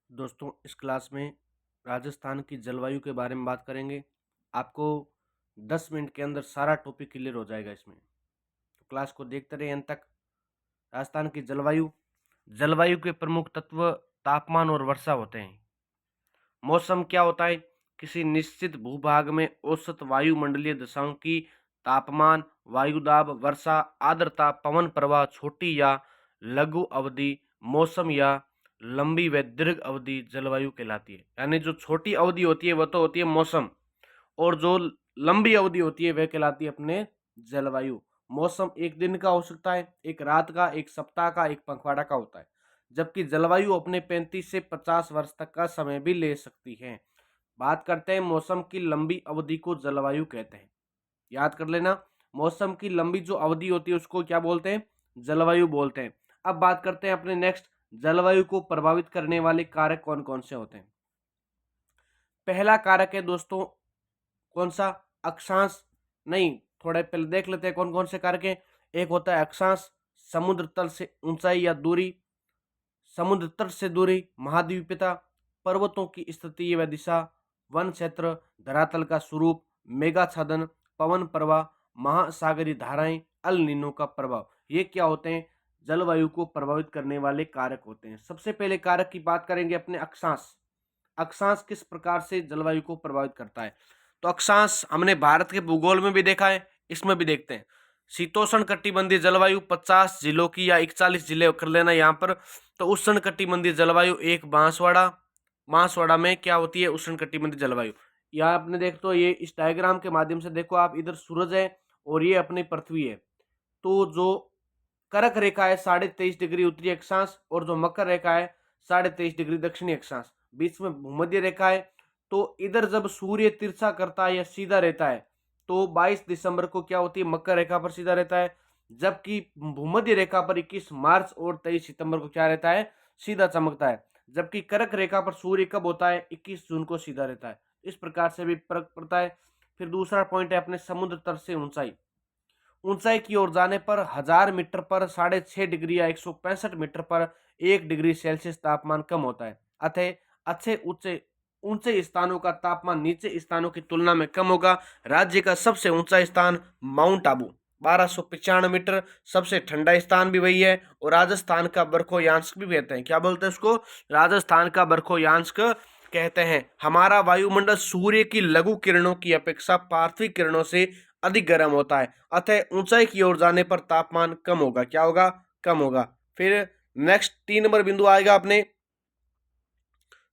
दोस्तों इस क्लास में राजस्थान की जलवायु के बारे में बात करेंगे। आपको 10 मिनट के अंदर सारा टॉपिक क्लियर हो जाएगा इसमें, तो क्लास को देखते रहिए अंत तक। राजस्थान की जलवायु जलवायु के प्रमुख तत्व तापमान और वर्षा होते हैं। मौसम क्या होता है? किसी निश्चित भूभाग में औसत वायुमंडलीय दशाओं की तापमान, वायुदाब, वर्षा, आर्द्रता, पवन प्रवाह छोटी या लघु अवधि मौसम या लंबी व दीर्घ अवधि जलवायु कहलाती है। यानी जो छोटी अवधि होती है वह तो होती है मौसम, और जो लंबी अवधि होती है वह कहलाती है अपने जलवायु। मौसम एक दिन का हो सकता है, एक रात का, एक सप्ताह का, एक पखवाड़ा का होता है, जबकि जलवायु अपने 35 से 50 वर्ष तक का समय भी ले सकती है। बात करते हैं मौसम की लंबी अवधि को जलवायु कहते हैं। याद कर लेना, मौसम की लंबी जो अवधि होती है उसको क्या बोलते हैं? जलवायु बोलते हैं। अब बात करते हैं अपने नेक्स्ट, जलवायु को प्रभावित करने वाले कारक कौन कौन से होते हैं। पहला कारक है दोस्तों, कौन सा? अक्षांश। नहीं, थोड़े पहले देख लेते हैं कौन कौन से कारक हैं। एक होता है अक्षांश, समुद्र तल से ऊंचाई या दूरी, समुद्र तट से दूरी, महाद्वीपीयता, पर्वतों की स्थिति व दिशा, वन क्षेत्र, धरातल का स्वरूप, मेघाच्छादन, पवन प्रवाह, महासागरीय धाराएं, अल नीनो का प्रभाव। ये क्या होते हैं? जलवायु को प्रभावित करने वाले कारक होते हैं। सबसे पहले कारक की बात करेंगे अपने अक्षांश। अक्षांश किस प्रकार से जलवायु को प्रभावित करता है? तो अक्षांश हमने भारत के भूगोल में भी देखा है, इसमें भी देखते हैं। शीतोष्ण कटिबंधीय जलवायु 50 जिलों की या 41 जिले कर लेना यहाँ पर। तो उष्ण कटिबंधीय जलवायु एक बांसवाड़ा, बांसवाड़ा में क्या होती है? उष्ण कटिबंधीय जलवायु। यहाँ आपने देख तो ये इस डायग्राम के माध्यम से देखो आप, इधर सूरज है और ये अपनी पृथ्वी है। तो जो कर्क रेखा है 23.5 डिग्री उत्तरी अक्षांश, और जो मकर रेखा है 23.5 डिग्री दक्षिणी अक्षांश, बीच में भूमध्य रेखा है। तो इधर जब सूर्य तिरछा करता है या सीधा रहता है तो 22 दिसंबर को क्या होती है? मकर रेखा पर सीधा रहता है, जबकि भूमध्य रेखा पर 21 मार्च और 23 सितंबर को क्या रहता है? सीधा चमकता है। जबकि कर्क रेखा पर सूर्य कब होता है? 21 जून को सीधा रहता है। इस प्रकार से भी फर्क पड़ता है। फिर दूसरा पॉइंट है अपने समुद्र तट से ऊंचाई। ऊंचाई की ओर जाने पर 1000 मीटर पर 6.5 डिग्री या 165 मीटर पर 1 डिग्री सेल्सियस तापमान कम होता है। अतः अच्छे ऊंचे ऊंचे स्थानों का तापमान नीचे स्थानों की तुलना में कम होगा। राज्य का सबसे ऊंचा स्थान माउंट आबू 1295 मीटर, सबसे ठंडा स्थान भी वही है। और राजस्थान का बरखोयांस्क भी कहते हैं। क्या बोलते हैं उसको? राजस्थान का बरखोयांस्क कहते हैं। हमारा वायुमंडल सूर्य की लघु किरणों की अपेक्षा पार्थिव किरणों से अधिक गर्म होता है, अतः ऊंचाई की ओर जाने पर तापमान कम होगा। क्या होगा? कम होगा। फिर नेक्स्ट 3 नंबर बिंदु आएगा अपने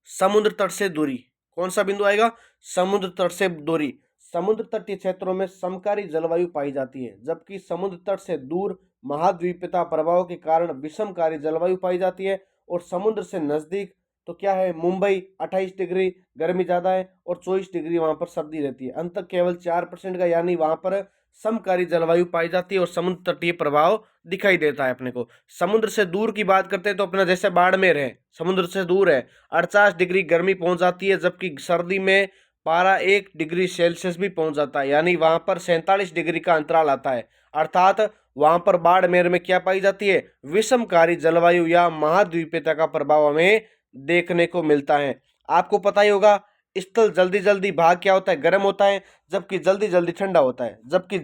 समुद्र तट से दूरी। कौन सा बिंदु आएगा? समुद्र तट से दूरी। समुद्र तटीय क्षेत्रों में समकारी जलवायु पाई जाती है, जबकि समुद्र तट से दूर महाद्वीपीयता प्रभाव के कारण विषमकारी जलवायु पाई जाती है। और समुद्र से नजदीक तो क्या है? मुंबई 28 डिग्री गर्मी ज्यादा है और 24 डिग्री वहां पर सर्दी रहती है। अंतर केवल 4% का, यानी वहां पर समकारी जलवायु पाई जाती है और समुद्र तटीय प्रभाव दिखाई देता है अपने को। समुद्र से दूर की बात करते हैं तो अपना जैसे बाड़मेर है, समुद्र से दूर है, 48 डिग्री गर्मी पहुंच जाती है, जबकि सर्दी में पारा 1 डिग्री सेल्सियस भी पहुंच जाता है, यानी वहां पर 47 डिग्री का अंतराल आता है। अर्थात वहां पर बाड़मेर में क्या पाई जाती है? विषमकारी जलवायु या महाद्वीपीयता का प्रभाव हमें देखने को मिलता है। आपको पता ही होगा, स्थल जल्दी जल्दी भाग क्या होता है? गर्म होता है, जबकि जल्दी जल्दी ठंडा होता है। जबकि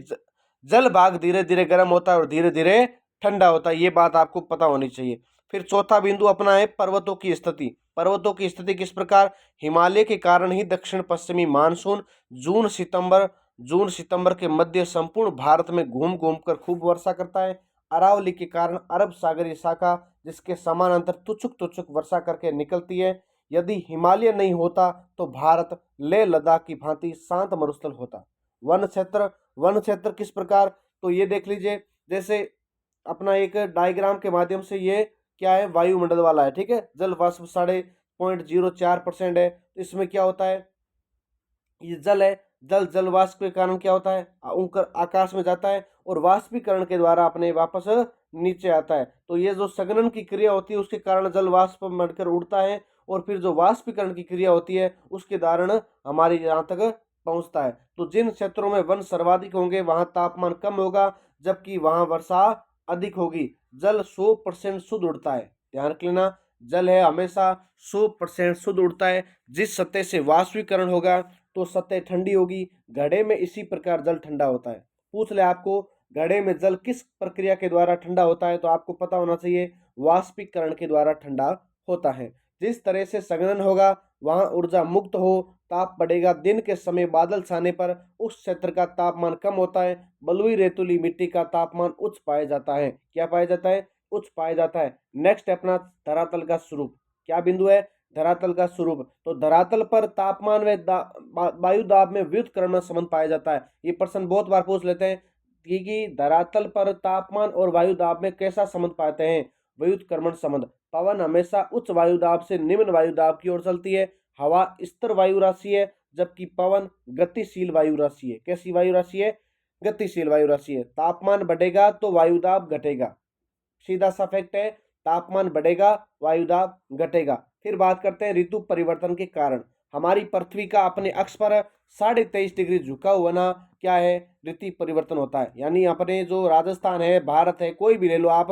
जल भाग धीरे धीरे गर्म होता है और धीरे धीरे ठंडा होता है। ये बात आपको पता होनी चाहिए। फिर चौथा बिंदु अपना है पर्वतों की स्थिति। पर्वतों की स्थिति किस प्रकार? हिमालय के कारण ही दक्षिण पश्चिमी मानसून जून सितंबर के मध्य संपूर्ण भारत में घूम घूम कर खूब वर्षा करता है। अरावली के कारण अरब सागरीय शाखा जिसके समानांतर तुछुक तुछुक वर्षा करके निकलती है। यदि हिमालय नहीं होता तो भारत लेह लद्दाख की भांति शांत मरुस्थल होता। वन क्षेत्र किस प्रकार? तो ये देख लीजिए, जैसे अपना एक डायग्राम के माध्यम से, ये क्या है? वायुमंडल वाला है, ठीक है। जल वाष्प 0.04% है। तो इसमें क्या होता है? ये जल है, जल वाष्प के कारण क्या होता है? ऊपर आकाश में जाता है और वाष्पीकरण के द्वारा अपने वापस नीचे आता है। तो ये जो संघनन की क्रिया होती है उसके कारण जल वाष्प बनकर उड़ता है, और फिर जो वाष्पीकरण की क्रिया होती है उसके कारण हमारे यहाँ तक पहुंचता है। तो जिन क्षेत्रों में वन सर्वाधिक होंगे वहां तापमान कम होगा, जबकि वहां वर्षा अधिक होगी। जल 100% शुद्ध उड़ता है, ध्यान रख लेना। जल है हमेशा 100% शुद्ध उड़ता है। जिस सतह से वाष्पीकरण होगा तो सतह ठंडी होगी। घड़े में इसी प्रकार जल ठंडा होता है। पूछ ले आपको घड़े में जल किस प्रक्रिया के द्वारा ठंडा होता है, तो आपको पता होना चाहिए वाष्पीकरण के द्वारा ठंडा होता है। जिस तरह से संघनन होगा वहां ऊर्जा मुक्त हो, ताप बढ़ेगा। दिन के समय बादल छाने पर उस क्षेत्र का तापमान कम होता है। बलुई रेतीली मिट्टी का तापमान उच्च पाया जाता है। क्या पाया जाता है? उच्च पाया जाता है। नेक्स्ट है अपना धरातल का स्वरूप। क्या बिंदु है? धरातल का स्वरूप। तो धरातल पर तापमान व वायु दाब में व्युत्क्रमण संबंध पाया जाता है। ये प्रश्न बहुत बार पूछ लेते हैं कि धरातल पर तापमान और वायु दाब में कैसा संबंध पाते हैं? व्युत्क्रमण संबंध। पवन हमेशा उच्च वायु दाब से निम्न वायु दाब की ओर चलती है। हवा स्थिर वायु राशि है, जबकि पवन गतिशील वायु राशि है। कैसी वायु राशि है? गतिशील वायु राशि है। तापमान बढ़ेगा तो वायु दाब घटेगा, सीधा सा फैक्ट है। तापमान बढ़ेगा, वायु दाब घटेगा। फिर बात करते हैं ऋतु परिवर्तन के कारण। हमारी पृथ्वी का अपने अक्ष पर 23.5 डिग्री झुका हुआ ना क्या है? ऋतु परिवर्तन होता है। यानी अपने जो राजस्थान है, भारत है, कोई भी ले लो आप,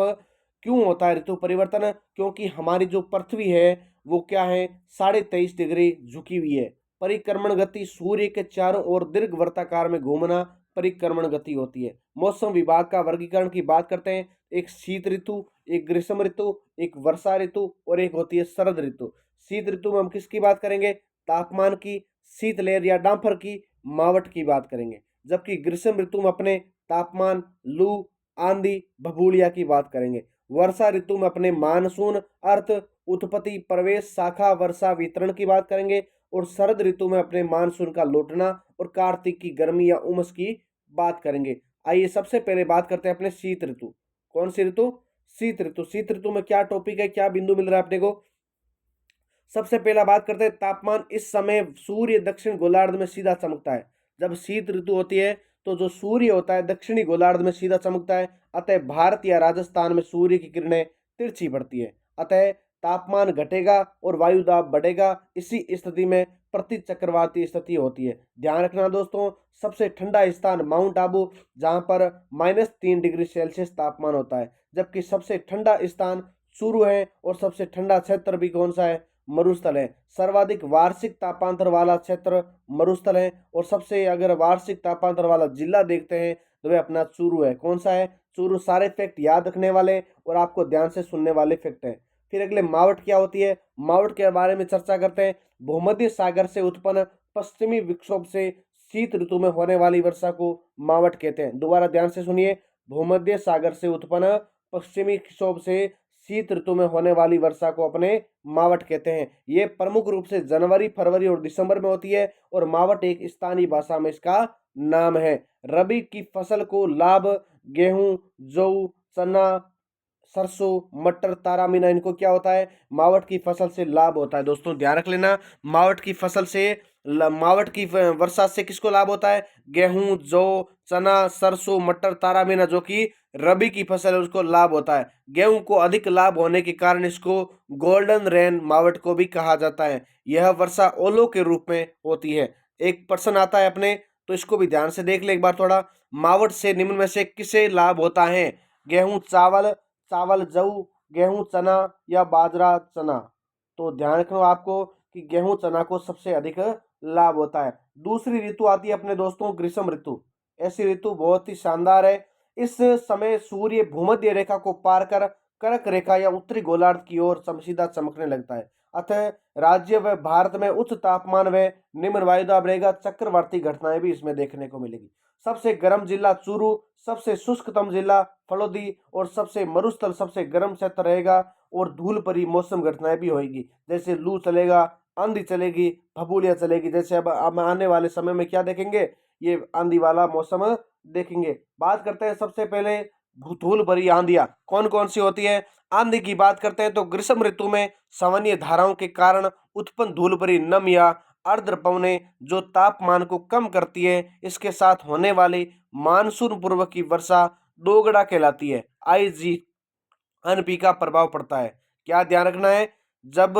क्यों होता है ऋतु परिवर्तन? क्योंकि हमारी जो पृथ्वी है वो क्या है? 23.5 डिग्री झुकी हुई है। परिक्रमण गति सूर्य के चारों ओर दीर्घ वृत्ताकार में घूमना परिक्रमण गति होती है। मौसम विभाग का वर्गीकरण की बात करते हैं। एक शीत ऋतु, एक ग्रीष्म ऋतु, एक वर्षा ऋतु और एक होती है शरद ऋतु। शीत ऋतु में हम किसकी बात करेंगे? तापमान की, शीतलहर या डांफर की, मावट की बात करेंगे। जबकि ग्रीष्म ऋतु में अपने तापमान, लू, आंधी, भभूलिया की बात करेंगे। वर्षा ऋतु में अपने मानसून, अर्थ, उत्पत्ति, प्रवेश, शाखा, वर्षा, वितरण की बात करेंगे। और शरद ऋतु में अपने मानसून का लौटना और कार्तिक की गर्मी या उमस की बात करेंगे। आइए सबसे पहले बात करते हैं अपने शीत ऋतु। कौन सी ऋतु? शीत ऋतु। शीत ऋतु में क्या टॉपिक है, क्या बिंदु मिल रहा है अपने को? सबसे पहला बात करते हैं तापमान। इस समय सूर्य दक्षिण गोलार्ध में सीधा चमकता है। जब शीत ऋतु होती है तो जो सूर्य होता है दक्षिणी गोलार्ध में सीधा चमकता है। अतः भारत या राजस्थान में सूर्य की किरणें तिरछी पड़ती है। अतः तापमान घटेगा और वायु दाब बढ़ेगा। इसी स्थिति में प्रति चक्रवाती स्थिति होती है। ध्यान रखना दोस्तों, सबसे ठंडा स्थान माउंट आबू, जहां पर -3 डिग्री सेल्सियस तापमान होता है। जबकि सबसे ठंडा स्थान चूरू है और सबसे ठंडा क्षेत्र भी कौन सा है? मरुस्थल है। सर्वाधिक वार्षिक तापांतर वाला क्षेत्र मरुस्थल है। और सबसे अगर वार्षिक तापांतर वाला जिला देखते हैं तो वह अपना चूरू है। कौन सा है? चूरू। सारे फैक्ट याद रखने वाले और आपको ध्यान से सुनने वाले फैक्ट हैं। फिर अगले मावट क्या होती है, मावट के बारे में चर्चा करते हैं। भूमध्य सागर से उत्पन्न पश्चिमी विक्षोभ से शीत ऋतु में होने वाली वर्षा को मावट कहते हैं। दोबारा ध्यान से सुनिए, भूमध्य सागर से उत्पन्न पश्चिमी विक्षोभ से शीत ऋतु में होने वाली वर्षा को अपने मावट कहते हैं। ये प्रमुख रूप से जनवरी, फरवरी और दिसंबर में होती है। और मावट एक स्थानीय भाषा में इसका नाम है। रबी की फसल को लाभ गेहूं, जौ, चना, सरसों, मटर, तारामीना, इनको क्या होता है? मावट की फसल से लाभ होता है। दोस्तों ध्यान रख लेना, मावट की फसल से मावट की वर्षा से किसको लाभ होता है? गेहूं, जौ, चना, सरसों, मटर, तारामीना, जो कि रबी की फसल है, उसको लाभ होता है। गेहूं को अधिक लाभ होने के कारण इसको गोल्डन रेन मावट को भी कहा जाता है। यह वर्षा ओलों के रूप में होती है। एक प्रश्न आता है अपने, तो इसको भी ध्यान से देख ले एक बार थोड़ा। मावट से निम्न में से किसे लाभ होता है? गेहूं, चावल, चावल जौ, गेहूं चना या बाजरा चना? तो ध्यान रखना आपको कि गेहूं चना को सबसे अधिक लाभ होता है। दूसरी ऋतु आती है अपने दोस्तों ग्रीष्म ऋतु। ऐसी ऋतु बहुत ही शानदार है। इस समय सूर्य भूमध्य रेखा को पार कर कर्क रेखा या उत्तरी गोलार्ध की ओर सीधा चमकने लगता है। अतः राज्य व भारत में उच्च तापमान व निम्न वायुदाब रहेगा। चक्रवाती घटनाएं भी इसमें देखने को मिलेगी। सबसे गर्म जिला चूरू, सबसे शुष्कतम जिला फलोदी और सबसे मरुस्थल सबसे गर्म क्षेत्र रहेगा। और धूल भरी मौसम घटनाएं भी होगी, जैसे लू चलेगा, आंधी चलेगी, भभूलिया चलेगी। जैसे अब आने वाले समय में क्या देखेंगे? ये आंधी वाला मौसम देखेंगे। बात करते हैं सबसे पहले धूल भरी आंधियां कौन कौन सी होती है। आंधी की बात करते हैं तो ग्रीष्म ऋतु में सामान्य धाराओं के कारण उत्पन्न धूल भरी नम या आर्द्र पवनें जो तापमान को कम करती है, इसके साथ होने वाली मानसून पूर्व की वर्षा दोगड़ा कहलाती है। IGNP का प्रभाव पड़ता है। क्या ध्यान रखना है? जब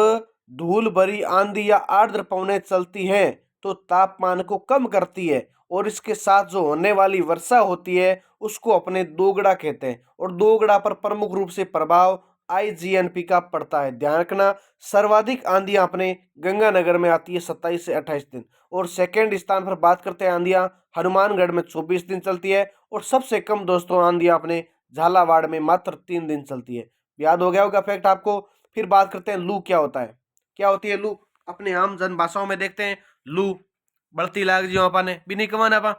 धूल भरी आंधी या आर्द्र पवनें चलती हैं तो तापमान को कम करती है और इसके साथ जो होने वाली वर्षा होती है उसको अपने दोगड़ा कहते हैं। और दोगड़ा पर प्रमुख रूप से प्रभाव IGNP का पड़ता है। ध्यान रखना, सर्वाधिक आंधियां अपने गंगानगर में आती है 27 से 28 दिन, और सेकंड स्थान पर बात करते हैं आंधियां हनुमानगढ़ में 24 दिन चलती है, और सबसे कम दोस्तों आंधियां अपने झालावाड़ में मात्र 3 दिन चलती है। याद हो गया होगा फैक्ट आपको। फिर बात करते हैं लू क्या होता है। क्या होती है लू? अपने आम जन भाषाओं में देखते हैं लू बढ़ती लाग जी आपा ने भी नहीं कमाना पा।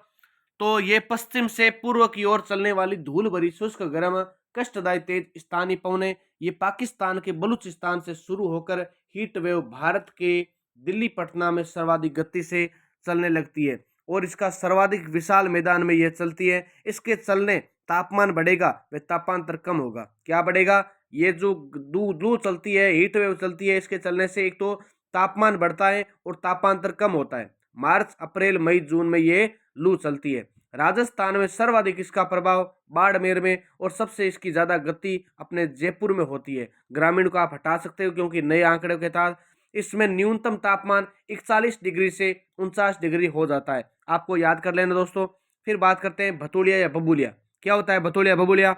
तो ये पश्चिम से पूर्व की ओर चलने वाली धूल भरी शुष्क गर्म कष्टदायी तेज स्थानीय पवने ये पाकिस्तान के बलूचिस्तान से शुरू होकर हीट वेव भारत के दिल्ली पटना में सर्वाधिक गति से चलने लगती है, और इसका सर्वाधिक विशाल मैदान में यह चलती है। इसके चलने तापमान बढ़ेगा व तापांतर कम होगा। क्या बढ़ेगा? ये जो लू चलती है, हीट वेव चलती है, इसके चलने से एक तो तापमान बढ़ता है और तापांतर कम होता है। मार्च अप्रैल मई जून में ये लू चलती है। राजस्थान में सर्वाधिक इसका प्रभाव बाड़मेर में, और सबसे इसकी ज्यादा गति अपने जयपुर में होती है। ग्रामीण को आप हटा सकते हो क्योंकि नए आंकड़े के तहत इसमें न्यूनतम तापमान 41 डिग्री से 49 डिग्री हो जाता है। आपको याद कर लेना दोस्तों। फिर बात करते हैं भतोलिया या बबूलिया। क्या होता है भतोलिया बबूलिया?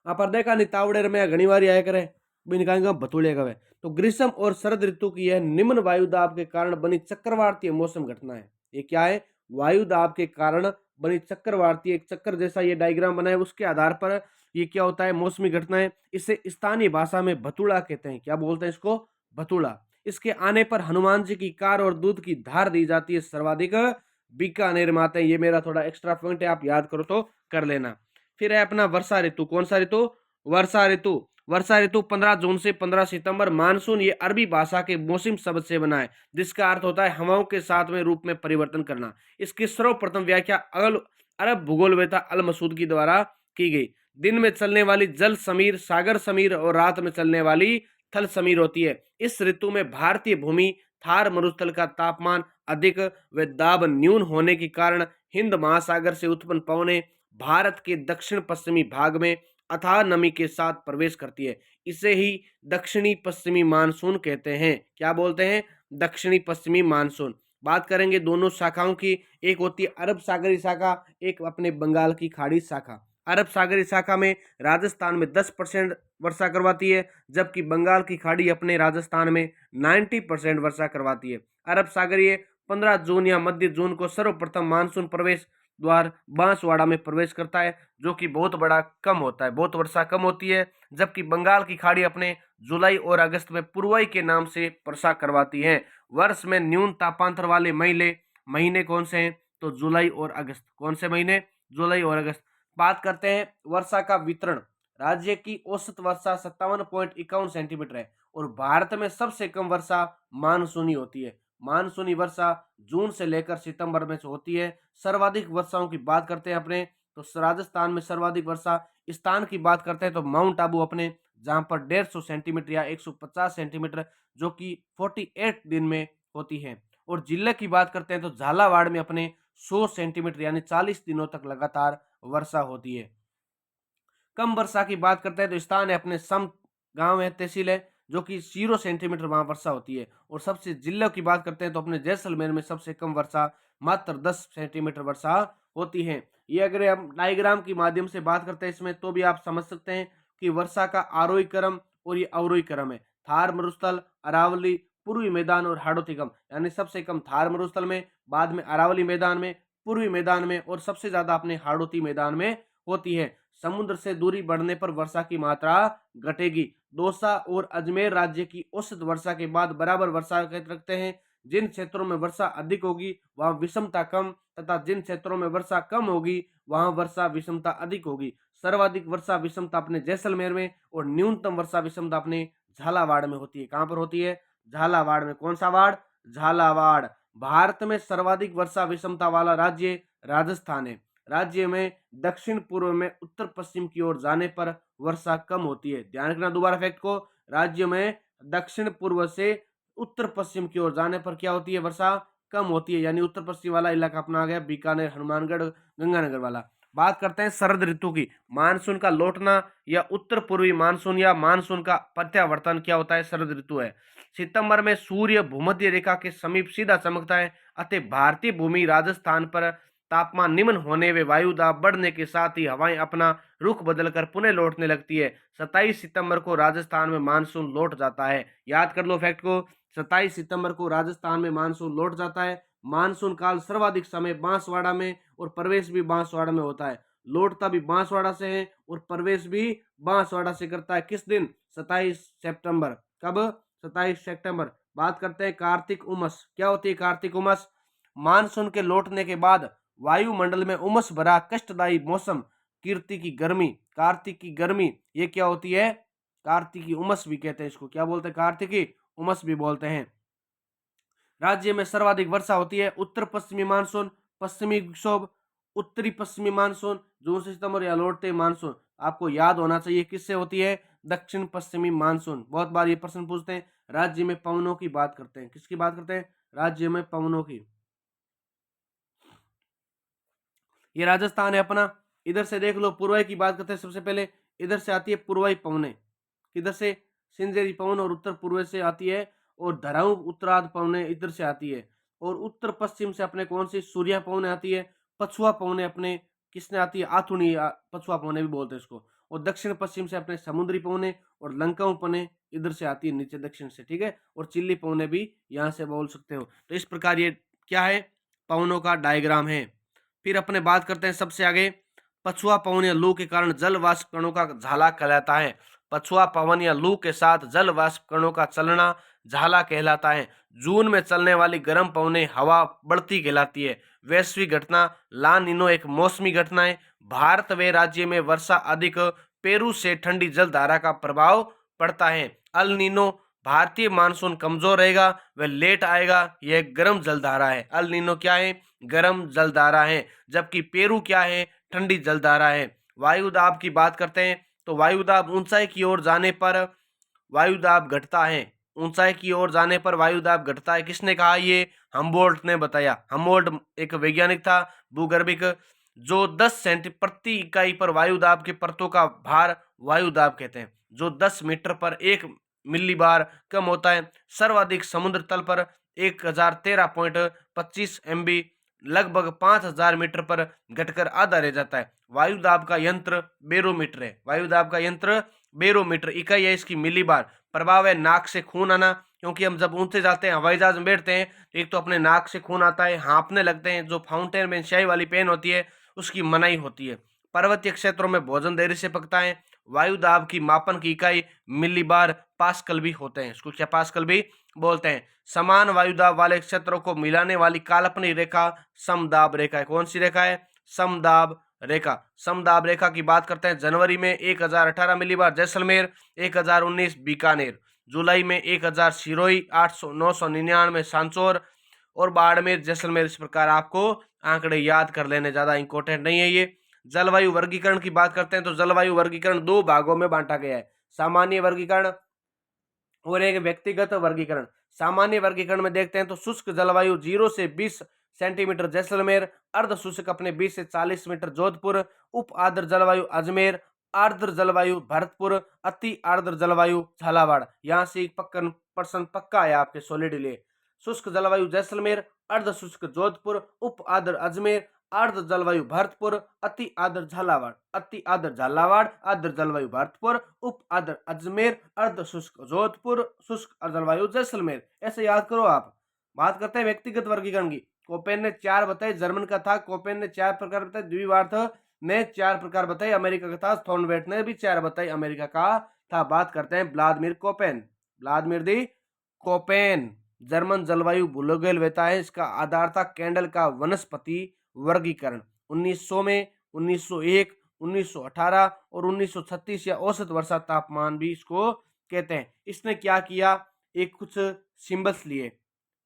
आप देखा नहीं तावड़े में घनी बारी आया करे बिन कहेंगे भतोलिया कवे। तो ग्रीष्म और शरद ऋतु की यह निम्न वायुदाब के कारण बनी चक्रवातीय मौसम घटना है। ये क्या है? वायुदाब के कारण बनी चक्रवातीय, एक चक्कर जैसा ये डायग्राम बना है, उसके आधार पर ये क्या होता है? मौसमी घटना है। इसे स्थानीय भाषा में भतुड़ा कहते हैं। क्या बोलते हैं इसको? भतुड़ा। इसके आने पर हनुमान जी की कार और दूध की धार दी जाती है सर्वाधिक बीकानेर में आते हैं। ये मेरा थोड़ा एक्स्ट्रा पॉइंट है, आप याद करो तो कर लेना। फिर है अपना वर्षा ऋतु। कौन सा ऋतु? वर्षा ऋतु। वर्षा ऋतु 15 जून से 15 सितंबर। मानसून ये अरबी भाषा के मौसम शब्द से बना है, जिसका अर्थ होता है हवाओं के साथ में रूप में परिवर्तन करना। इसकी सर्वप्रथम व्याख्या अरब भूगोलवेता अल मसूद की द्वारा की गई। दिन में चलने वाली जल समीर, सागर समीर, और रात में चलने वाली थल समीर होती है। इस ऋतु में भारतीय भूमि थार मरुस्थल का तापमान अधिक व दाब न्यून होने के कारण हिंद महासागर से उत्पन्न पवनें भारत के दक्षिण पश्चिमी भाग में अथाह नमी के साथ प्रवेश करती है। इसे ही दक्षिणी पश्चिमी मानसून कहते हैं। क्या बोलते हैं? दक्षिणी पश्चिमी मानसून। बात करेंगे दोनों शाखाओं की। एक होती है अरब सागरी शाखा, एक अपने बंगाल की खाड़ी शाखा। अरब सागरी शाखा में राजस्थान में 10% वर्षा करवाती है, जबकि बंगाल की खाड़ी अपने राजस्थान में 90% वर्षा करवाती है। अरब सागरीय 15 जून या मध्य जून को सर्वप्रथम मानसून प्रवेश द्वार बांसवाड़ा में प्रवेश करता है, जो कि बहुत बड़ा कम होता है, बहुत वर्षा कम होती है। जबकि बंगाल की खाड़ी अपने जुलाई और अगस्त में पूर्वाई के नाम से वर्षा करवाती है। वर्ष में न्यून तापांतर वाले महीने कौन से हैं? तो जुलाई और अगस्त। कौन से महीने? जुलाई और अगस्त। बात करते हैं वर्षा का वितरण। राज्य की औसत वर्षा 57.51 सेंटीमीटर है, और भारत में सबसे कम वर्षा मानसूनी होती है। मानसूनी वर्षा जून से लेकर सितंबर में होती है। सर्वाधिक वर्षाओं की बात करते हैं अपने, तो राजस्थान में सर्वाधिक वर्षा। स्थान की बात करते हैं तो माउंट आबू अपने, जहां पर 150 सेंटीमीटर या 150 सेंटीमीटर, जो कि 48 दिन में होती है। और जिले की बात करते हैं तो झालावाड़ में अपने 100 सेंटीमीटर यानी 40 दिनों तक लगातार वर्षा होती है। कम वर्षा की बात करते हैं तो स्थान है अपने सम गांव है, तहसील है, जो कि 0 सेंटीमीटर वहां वर्षा होती है। और सबसे जिलों की बात करते हैं तो अपने जैसलमेर में सबसे कम वर्षा मात्र 10 सेंटीमीटर वर्षा होती है। ये अगर हम डायग्राम के माध्यम से बात करते हैं इसमें, तो भी आप समझ सकते हैं कि वर्षा का आरोही क्रम और ये अवरोही क्रम है। थार मरुस्थल, अरावली, पूर्वी मैदान और हाड़ौती कम, यानी सबसे कम थार मरुस्थल में, बाद में अरावली मैदान में, पूर्वी मैदान में, और सबसे ज्यादा अपने हाड़ौती मैदान में होती है। समुद्र से दूरी बढ़ने पर वर्षा की मात्रा घटेगी। दौसा और अजमेर राज्य की औसत वर्षा के बाद बराबर वर्षा रखते हैं। जिन क्षेत्रों में वर्षा अधिक होगी वहां विषमता कम, तथा जिन क्षेत्रों में वर्षा कम होगी वहां वर्षा विषमता अधिक होगी। सर्वाधिक वर्षा विषमता अपने जैसलमेर में, और न्यूनतम वर्षा विषमता अपने झालावाड़ में होती है। कहां पर होती है? झालावाड़ में। कौन सा वाड़? झालावाड़। भारत में सर्वाधिक वर्षा विषमता वाला राज्य राजस्थान है। राज्य में दक्षिण पूर्व में उत्तर पश्चिम की ओर जाने पर वर्षा कम होती है। ध्यान रखना दोबारा फैक्ट को। राज्य में दक्षिण पूर्व से उत्तर पश्चिम की ओर जाने पर क्या होती है? वर्षा कम होती है। यानी उत्तर पश्चिम वाला इलाका अपना आ गया बीकानेर, हनुमानगढ़, गंगानगर वाला। बात करते हैं शरद ऋतु की। मानसून का लौटना या उत्तर पूर्वी मानसून या मानसून का प्रत्यावर्तन क्या होता है? शरद ऋतु है। सितंबर में सूर्य भूमध्य रेखा के समीप सीधा चमकता है, अतः भारतीय भूमि राजस्थान पर तापमान निम्न होने व वायु दाब बढ़ने के साथ ही हवाएं अपना रुख बदलकर पुनः लौटने लगती है। 27 सितंबर को राजस्थान में मानसून लौट जाता है। याद कर लो फैक्ट को, 27 सितंबर को राजस्थान में मानसून लौट जाता है। मानसून काल सर्वाधिक समय बांसवाड़ा में और प्रवेश भी बांसवाड़ा में होता है। लौटता भी बांसवाड़ा से है और प्रवेश भी बांसवाड़ा से करता है। किस दिन? 27 सितंबर। कब? 27 सितंबर। बात करते हैं कार्तिक उमस। क्या होती है कार्तिक उमस? मानसून के लौटने के बाद वायुमंडल में उमस भरा कष्टदायी मौसम, कीर्ति की गर्मी, कार्तिक की गर्मी, ये क्या होती है? कार्तिक की उमस भी कहते हैं इसको। क्या बोलते हैं? कार्तिक की उमस भी बोलते हैं। राज्य में सर्वाधिक वर्षा होती है। उत्तर पश्चिमी मानसून, पश्चिमी विक्षोभ, उत्तरी पश्चिमी मानसून, जून से सितंबर या लौटते मानसून। आपको याद होना चाहिए किससे होती है? दक्षिण पश्चिमी मानसून। बहुत बार ये प्रश्न पूछते हैं। राज्य में पवनों की बात करते हैं। किसकी बात करते हैं? राज्य में पवनों की। ये राजस्थान है अपना। इधर से देख लो, पूर्वाई की बात करते हैं। सबसे पहले इधर से आती है पूर्वाई पवने। किधर से? सिंजेरी पवन और उत्तर पूर्व से आती है। और धराऊ उत्तरार्ध पवने इधर से आती है। और उत्तर पश्चिम से अपने कौन सी? सूर्या पवने आती है। पछुआ पवने अपने किसने आती है? आथुनी पछुआ पवने भी बोलते हैं इसको। और दक्षिण पश्चिम से अपने समुद्री पवने और लंकाऊ पवने इधर से आती है, नीचे दक्षिण से। ठीक है। और चिल्ली पवने भी यहाँ से बोल सकते हो। तो इस प्रकार ये क्या है? पवनों का डायग्राम है। फिर अपने बात करते हैं सबसे आगे, पछुआ पवन या लू के कारण जल वाष्प कणों का झाला कहलाता है। पछुआ पवन या लू के साथ जल वाष्प कणों का चलना झाला कहलाता है। जून में चलने वाली गर्म पवनें हवा बढ़ती कहलाती है। वैश्विक घटना ला नीनो एक मौसमी घटना है। भारत व राज्य में वर्षा अधिक, पेरू से ठंडी जल धारा का प्रभाव पड़ता है। अल नीनो भारतीय मानसून कमजोर रहेगा, वह लेट आएगा। यह गर्म जलधारा है। अल नीनो क्या है? गर्म जलधारा है। जबकि पेरू क्या है? ठंडी जलधारा है। वायुदाब की बात करते हैं तो वायुदाब ऊंचाई की ओर जाने पर वायुदाब घटता है। ऊंचाई की ओर जाने पर वायुदाब घटता है। किसने कहा? ये हम्बोल्ट ने बताया। हम्बोल्ट एक वैज्ञानिक था, भूगर्भिक, जो 10 सेंटी प्रति इकाई पर वायुदाब के परतों का भार वायुदाब कहते हैं। जो 10 मीटर पर 1 मिली बार कम होता है। सर्वाधिक समुद्र तल पर 1013.25 MB, लगभग 5000 मीटर पर घटकर आधा रह जाता है। वायुदाब का यंत्र बेरोमीटर है। वायुदाब का यंत्र बेरोमीटर, इकाई है इसकी मिली बार। प्रभाव है नाक से खून आना, क्योंकि हम जब ऊंचे जाते हैं, हवाई जहाज में बैठते हैं, एक तो अपने नाक से खून आता है, हाँफने लगते हैं। जो फाउंटेन में स्याही वाली पेन होती है उसकी मनाही होती है। पर्वतीय क्षेत्रों में भोजन देरी से पकता है। वायुदाब की मापन की इकाई मिलीबार पास्कल भी होते हैं। इसको क्या पास्कल भी बोलते हैं। समान वायुदाब वाले क्षेत्रों को मिलाने वाली काल्पनिक रेखा समदाब रेखा है। कौन सी रेखा है? समदाब रेखा। समदाब रेखा की बात करते हैं। जनवरी में 1018 मिलीबार जैसलमेर, 1019 बीकानेर, जुलाई में 1000 सिरोही, 999 सांचौर और बाड़मेर जैसलमेर। इस प्रकार आपको आंकड़े याद कर लेने, ज्यादा इंपॉर्टेंट नहीं है ये। जलवायु वर्गीकरण की बात करते हैं तो जलवायु वर्गीकरण 2 भागों में बांटा गया है। सामान्य वर्गीकरण और एक व्यक्तिगत वर्गीकरण। सामान्य वर्गीकरण में देखते हैं तो शुष्क जलवायु 0 से 20 सेंटीमीटर जैसलमेर, अर्ध शुष्क अपने 20 से 40 मीटर जोधपुर, उप आर्द्र जलवायु अजमेर, आर्द्र जलवायु भरतपुर, अति आर्द्र जलवायु झालावाड़। यहाँ से प्रश्न पक्का है आपके सॉलिड लिए। शुष्क जलवायु जैसलमेर, अर्ध शुष्क जोधपुर, उप आर्द्र अजमेर, आर्द्र जलवायु भरतपुर, अति आर्द्र झालावाड़, अति आर्द्र झालावाड़, आर्द्र जलवायु भरतपुर, उप आर्द्र अजमेर, अर्ध शुष्क जोधपुर, शुष्क जलवायु जैसलमेर। ऐसे याद करो आप। बात करते हैं व्यक्तिगत वर्गीकरण की। कोपेन ने 4 बताए, जर्मन का था। कोपेन ने 4 प्रकार बताए। द्विवार्थ ने 4 प्रकार बताए, अमेरिका का था। थॉर्नवेट ने भी 4 बताई, अमेरिका का था। बात करते हैं व्लादिमीर कोपेन। व्लादिमीर दी कोपेन जर्मन जलवायु भूगोलवेत्ता है। इसका आधार था कैंडल का वनस्पति वर्गीकरण। 1900 में, 1901, 1918 और 1936 या औसत वर्षा तापमान भी इसको कहते हैं। इसने क्या किया? एक कुछ सिंबल्स लिए,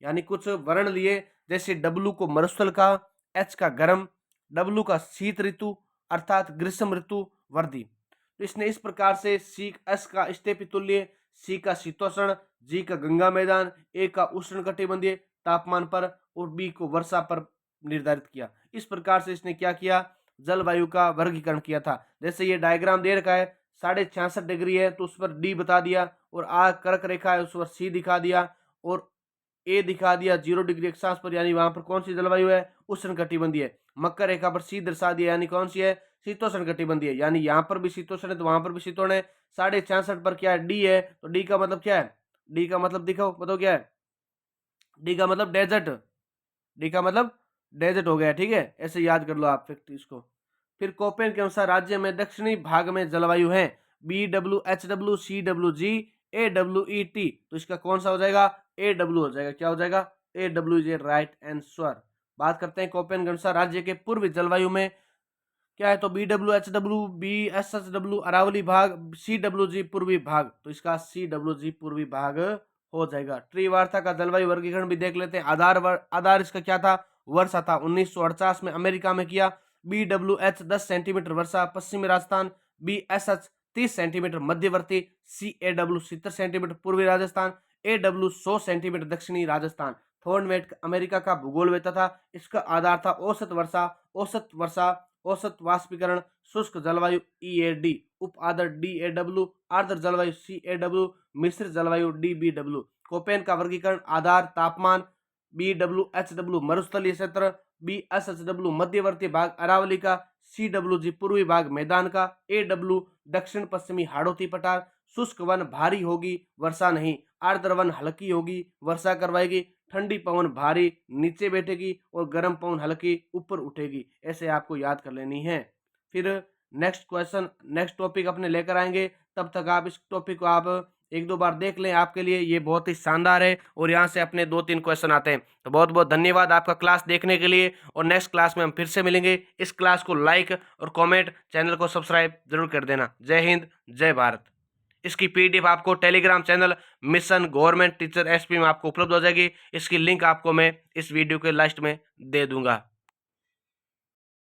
यानी कुछ वर्ण लिए। जैसे डब्लू को मरुस्थल का, एच का गर्म, डब्लू का शीत ऋतु अर्थात ग्रीष्म ऋतु वर्दी। तो इसने इस प्रकार से सी एस का स्टेपी तुल्य, सी का शीतोष्ण, जी का गंगा मैदान, ए का उष्ण कटिबंधीय तापमान पर और बी को वर्षा पर निर्धारित किया। इस प्रकार से इसने क्या किया? जलवायु का वर्गीकरण किया था। जैसे ये डायग्राम दे रखा है, 66.5 डिग्री है तो उस पर डी बता दिया, और कर्क रेखा है उस पर सी दिखा दिया, और ए दिखा दिया 0 डिग्री अक्षांश पर, यानी वहां पर कौन सी जलवायु है, उष्णकटिबंधीय। मकर रेखा पर सी दर्शा दिया, यानी कौन सी है, शीतोष्णकटिबंधीय, यानी यहाँ पर भी शीतोष्ण है तो वहां पर भी शीतोष्ण है। 66.5 पर क्या है, डी है, तो डी का मतलब क्या है, डी का मतलब दिखाओ, बताओ क्या है, डी का मतलब डेजर्ट, डी का मतलब डेजर्ट हो गया, ठीक है, ऐसे याद कर लो आप फिर इसको। फिर कोपेन के अनुसार राज्य में दक्षिणी भाग में जलवायु है BWHW CWG AWET, तो इसका कौन सा हो जाएगा, AW हो जाएगा, क्या हो जाएगा, AW इज राइट आंसर। बात करते हैं कोपेन के अनुसार राज्य के पूर्वी जलवायु में क्या है, तो BWHW BSHW अरावली भाग, CWG पूर्वी भाग, तो इसका CWG पूर्वी भाग हो जाएगा। ट्री वार्ता का जलवायु वर्गीकरण भी देख लेते हैं। आधार इसका क्या था, वर्षा था। 1948 में अमेरिका में किया। BWH 10 सेंटीमीटर वर्षा पश्चिमी राजस्थान, BSH 30 सेंटीमीटर मध्यवर्ती, CAW 70 सेंटीमीटर पूर्वी राजस्थान, AW 100 सेंटीमीटर दक्षिणी राजस्थान। थॉर्नवेट अमेरिका का भूगोल वेता था। इसका आधार था औसत वर्षा, औसत वाष्पीकरण, शुष्क जलवायु EAD, उप आर्द्र DAW, आर्द्र जलवायु CAW, मिश्रित जलवायु DBW। कोपेन का वर्गीकरण आधार तापमान, BWHW मरुस्थलीय क्षेत्र, BSHW मध्यवर्ती भाग अरावली का, CWG पूर्वी भाग मैदान का, AW दक्षिण पश्चिमी हाड़ौती पठार। शुष्क वन भारी होगी, वर्षा नहीं। आर्द्र वन हल्की होगी, वर्षा करवाएगी। ठंडी पवन भारी नीचे बैठेगी और गर्म पवन हल्की ऊपर उठेगी। ऐसे आपको याद कर लेनी है। फिर नेक्स्ट टॉपिक अपने लेकर आएंगे, तब तक आप इस टॉपिक को आप एक दो बार देख लें, आपके लिए ये बहुत ही शानदार है और यहाँ से अपने 2-3 क्वेश्चन आते हैं। तो बहुत बहुत धन्यवाद आपका क्लास देखने के लिए, और नेक्स्ट क्लास में हम फिर से मिलेंगे। इस क्लास को लाइक और कमेंट, चैनल को सब्सक्राइब जरूर कर देना। जय हिंद, जय भारत। इसकी PDF आपको Telegram channel mission government teacher SP में आपको उपलब्ध हो जाएगी। इसकी लिंक आपको मैं इस वीडियो के लास्ट में दे दूंगा।